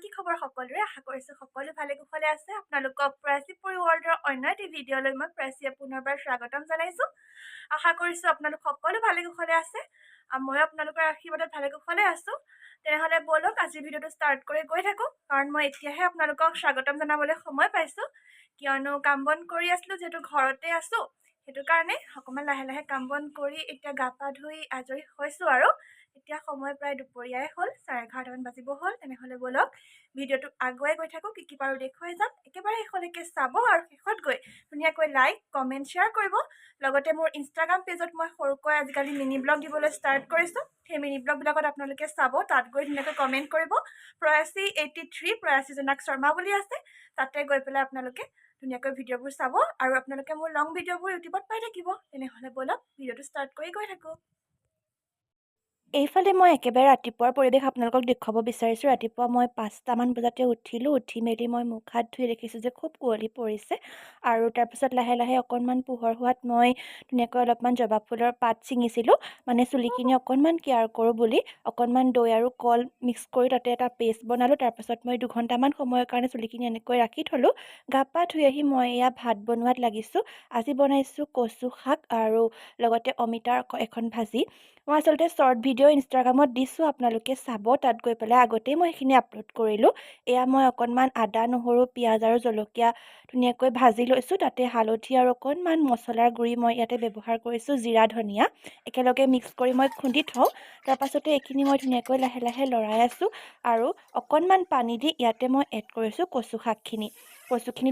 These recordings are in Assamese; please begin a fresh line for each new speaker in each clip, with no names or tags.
কি খবৰ সকলোৰে আশা কৰিছো সকলো ভালে কুশলে আছে আপোনালোকক প্ৰাচীপুৰি ৱৰ্ল্ডৰ অন্য এটি ভিডিঅ'লৈ মই প্ৰাচীয়ে পুনৰবাৰ স্বাগতম জনাইছো আশা কৰিছো আপোনালোক সকলো ভালে কুশলে আছে মই আপোনালোকৰ আশীৰ্বাদত ভালে কুশলে আছো তেনেহলে বলক আজি ভিডিঅ'টো ষ্টাৰ্ট কৰি গৈ থাকো কাৰণ মই এতিয়াহে আপোনালোকক স্বাগতম জনাবলৈ সময় পাইছো কিয়নো কাম বন কৰি আছিলো যেহেতু ঘৰতে আছো সেইটো কাৰণে অকমান লাহে লাহে কাম বন কৰি এতিয়া গা পা ধুই আজৰি হৈছো আৰু এতিয়া সময় প্ৰায় দুপৰীয়াই হ'ল 11:30মান বাজিব হ'ল তেনেহ'লে বলক ভিডিঅ'টো আগুৱাই গৈ থাকোঁ কি কি পাৰোঁ দেখুৱাই যাম একেবাৰে শেষলৈকে চাব আৰু শেষত গৈ ধুনীয়াকৈ লাইক কমেণ্ট শ্বেয়াৰ কৰিব লগতে মোৰ ইনষ্টাগ্ৰাম পেজত মই সৰুকৈ আজিকালি মিনি ব্লগ দিবলৈ ষ্টাৰ্ট কৰিছোঁ সেই মিনি ব্লগবিলাকত আপোনালোকে চাব তাত গৈ ধুনীয়াকৈ কমেণ্ট কৰিব প্ৰয়াসী83 প্ৰয়াসী জোনাক শৰ্মা বুলি আছে তাতে গৈ পেলাই আপোনালোকে ধুনীয়াকৈ ভিডিঅ'বোৰ চাব আৰু আপোনালোকে মোৰ লং ভিডিঅ'বোৰ ইউটিউবত পাই থাকিব তেনেহ'লে বলক ভিডিঅ'টো ষ্টাৰ্ট কৰি গৈ থাকোঁ এইফালে মই একেবাৰে ৰাতিপুৱাৰ পৰিৱেশ আপোনালোকক দেখুৱাব বিচাৰিছোঁ ৰাতিপুৱা মই 5টামান বজাতে উঠিলোঁ উঠি মেলি মই মুখ হাত ধুই দেখিছোঁ যে খুব কুঁৱলী পৰিছে আৰু তাৰপিছত লাহে লাহে অকণমান পোহৰ হোৱাত মই ধুনীয়াকৈ অলপমান জবা ফুলৰ পাত ছিঙিছিলোঁ মানে চুলিখিনি অকণমান কেয়াৰ কৰোঁ বুলি অকণমান দৈ আৰু কল মিক্স কৰি তাতে এটা পেষ্ট বনালোঁ তাৰপাছত মই 2 ঘণ্টামান সময়ৰ কাৰণে চুলিখিনি এনেকৈ ৰাখি থ'লোঁ গা পা ধুই আহি মই এয়া ভাত বনোৱাত লাগিছোঁ আজি বনাইছোঁ কচু শাক আৰু লগতে অমিতাৰ এখন ভাজি মই আচলতে শ্বৰ্ট ভিডিঅ' ইনষ্টাগ্ৰামত দিছোঁ আপোনালোকে চাব তাত গৈ পেলাই আগতেই মই সেইখিনি আপলোড কৰিলোঁ এয়া মই অকণমান আদা নহৰু পিঁয়াজ আৰু জলকীয়া ধুনীয়াকৈ ভাজি লৈছোঁ তাতে হালধি আৰু অকণমান মছলাৰ গুড়ি মই ইয়াতে ব্যৱহাৰ কৰিছোঁ জিৰা ধনিয়া একেলগে মিক্স কৰি মই খুন্দি থওঁ তাৰপাছতে এইখিনি মই ধুনীয়াকৈ লাহে লাহে লৰাই আছোঁ আৰু অকণমান পানী দি ইয়াতে মই এড কৰিছোঁ কচু শাকখিনি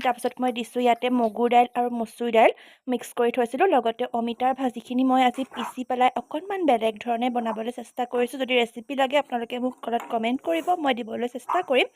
তাৰপাছত মই দিছোঁ ইয়াতে মগুৰ দাইল আৰু মচুৰ দাইল মিক্স কৰি থৈছিলোঁ লগতে অমিতাৰ ভাজিখিনি মই আজি পিচি পেলাই অকণমান বেলেগ ধৰণে বনাবলৈ চেষ্টা কৰিছোঁ যদি ৰেচিপি লাগে আপোনালোকে মোক তলত কমেণ্ট কৰিব মই দিবলৈ চেষ্টা কৰিম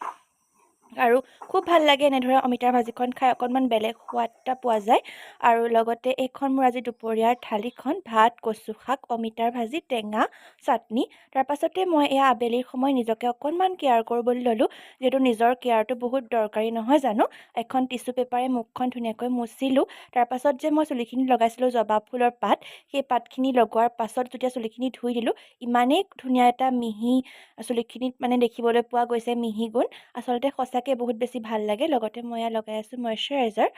আৰু খুব ভাল লাগে এনেদৰে অমিতাৰ ভাজিখন খাই অকণমান বেলেগ সোৱাদ এটা পোৱা যায় আৰু লগতে এইখন মোৰ আজি দুপৰীয়াৰ থালিখন ভাত কচু শাক অমিতাৰ ভাজি টেঙা চাটনি তাৰপাছতে মই এয়া আবেলিৰ সময় নিজকে অকণমান কেয়াৰ কৰিবলৈ ল'লোঁ যিহেতু নিজৰ কেয়াৰটো বহুত দৰকাৰী নহয় জানো এখন টিচু পেপাৰে মুখখন ধুনীয়াকৈ মুচিলোঁ তাৰপাছত যে মই চুলিখিনি লগাইছিলোঁ জবা ফুলৰ পাত সেই পাতখিনি লগোৱাৰ পাছত যেতিয়া চুলিখিনি ধুই দিলোঁ ইমানেই ধুনীয়া এটা মিহি চুলিখিনিত মানে দেখিবলৈ পোৱা গৈছে মিহি গুণ আচলতে সঁচাকৈ বহুত বেছি ভাল লাগে লগতে মই এয়া লগাই আছোঁ মইশ্চাৰাইজাৰ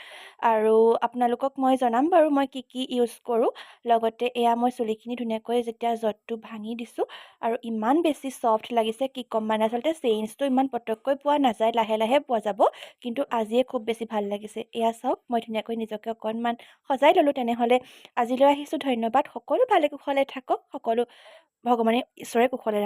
আৰু আপোনালোকক মই জনাম বাৰু মই কি কি ইউজ কৰোঁ লগতে এয়া মই চুলিখিনি ধুনীয়াকৈ যেতিয়া জটটো ভাঙি দিছোঁ আৰু ইমান বেছি ছফ্ট লাগিছে কি ক'ম মানে আচলতে চেঞ্জটো ইমান পটককৈ পোৱা নাযায় লাহে লাহে পোৱা যাব কিন্তু আজিয়ে খুব বেছি ভাল লাগিছে এয়া চাওক মই ধুনীয়াকৈ নিজকে অকণমান সজাই ল'লোঁ তেনেহ'লে আজিলৈ আহিছোঁ ধন্যবাদ সকলো ভালে কুশলে থাকক সকলো ভগৱানে ঈশ্বৰে কুশলে